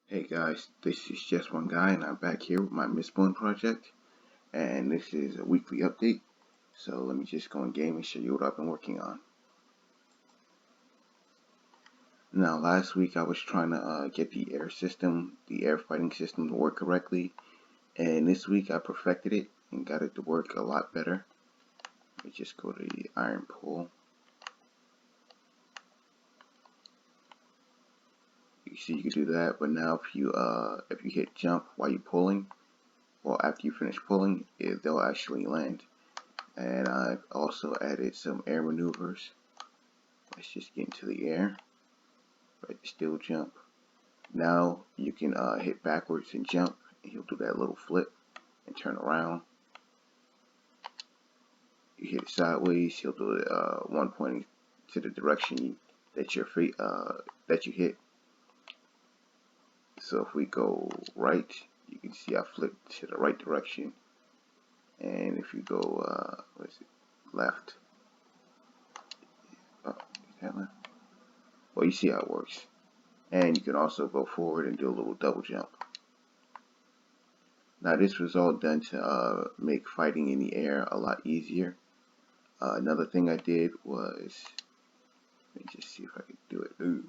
Hey guys, this is just one guy, and I'm back here with my Mistborn project, and this is a weekly update. So let me just go in game and show you what I've been working on. Now, last week I was trying to get the air fighting system to work correctly, and this week I perfected it and got it to work a lot better. Let me just go to the iron pool. You see, you can do that, but now if you hit jump while you're pulling, well, after you finish pulling, they'll actually land. And I've also added some air maneuvers. Let's just get into the air. Right, still jump. Now you can hit backwards and jump, and he'll do that little flip and turn around. You hit sideways, he'll do it one pointing to the direction that your feet that you hit. So if we go right, you can see I flipped to the right direction. And if you go left, oh, is that left? Well, you see how it works. And you can also go forward and do a little double jump. Now this was all done to make fighting in the air a lot easier. Another thing I did was, let me just see if I can do it. Ooh,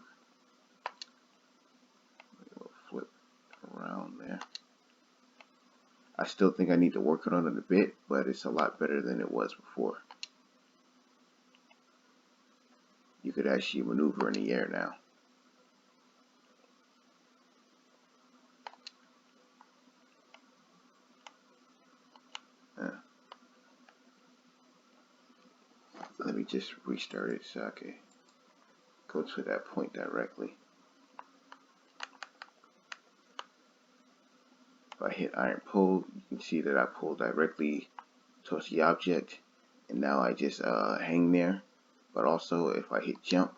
a little flip around there. I still think I need to work on it a bit, but it's a lot better than it was before. You could actually maneuver in the air now. Let me just restart it so I can go to that point directly. If I hit iron pull, you can see that I pull directly towards the object, and now I just hang there. But also if I hit jump,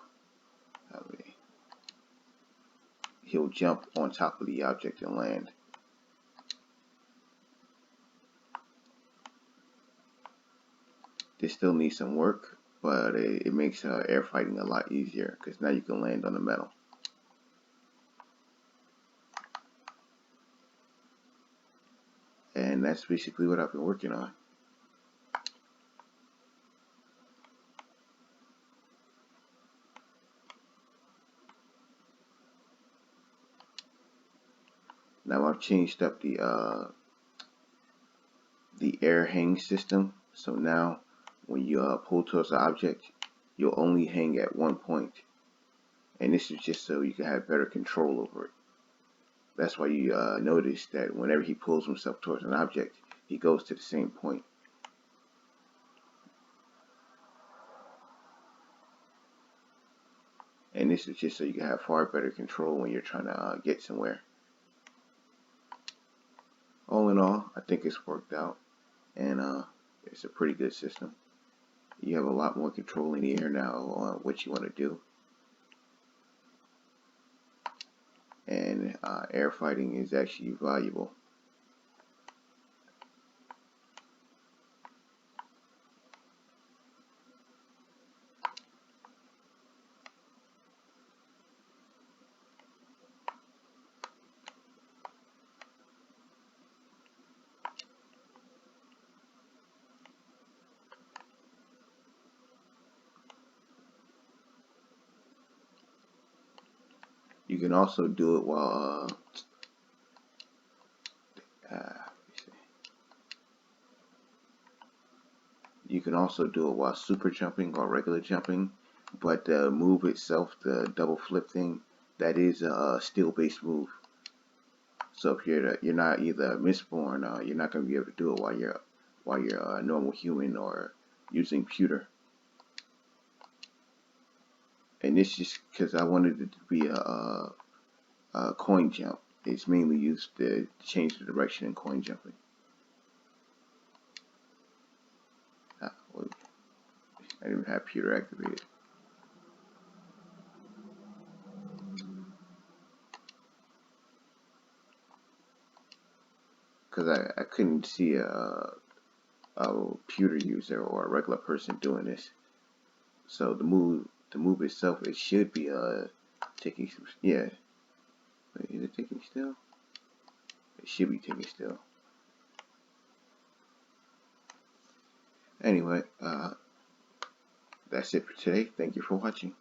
he'll jump on top of the object and land. This still needs some work, but it makes air fighting a lot easier because now you can land on the metal. And that's basically what I've been working on. Now I've changed up the air hang system. So now when you pull towards the object, you'll only hang at one point. And this is just so you can have better control over it. That's why you notice that whenever he pulls himself towards an object, he goes to the same point. And this is just so you can have far better control when you're trying to get somewhere. All in all, I think it's worked out, and it's a pretty good system. You have a lot more control in the air now on what you want to do. And air fighting is actually valuable. You can also do it while you can also do it while super jumping or regular jumping, but the move itself, the double flip thing, that is a skill-based move. So if you're not either Mistborn, you're not going to be able to do it while you're a normal human or using pewter. And this is because I wanted it to be a coin jump. It's mainly used to change the direction in coin jumping. Well, I didn't even have pewter activated. Because I couldn't see a pewter user or a regular person doing this. So the move itself, it should be taking some, yeah. Wait, is it taking still? It should be taking still. Anyway, that's it for today. Thank you for watching.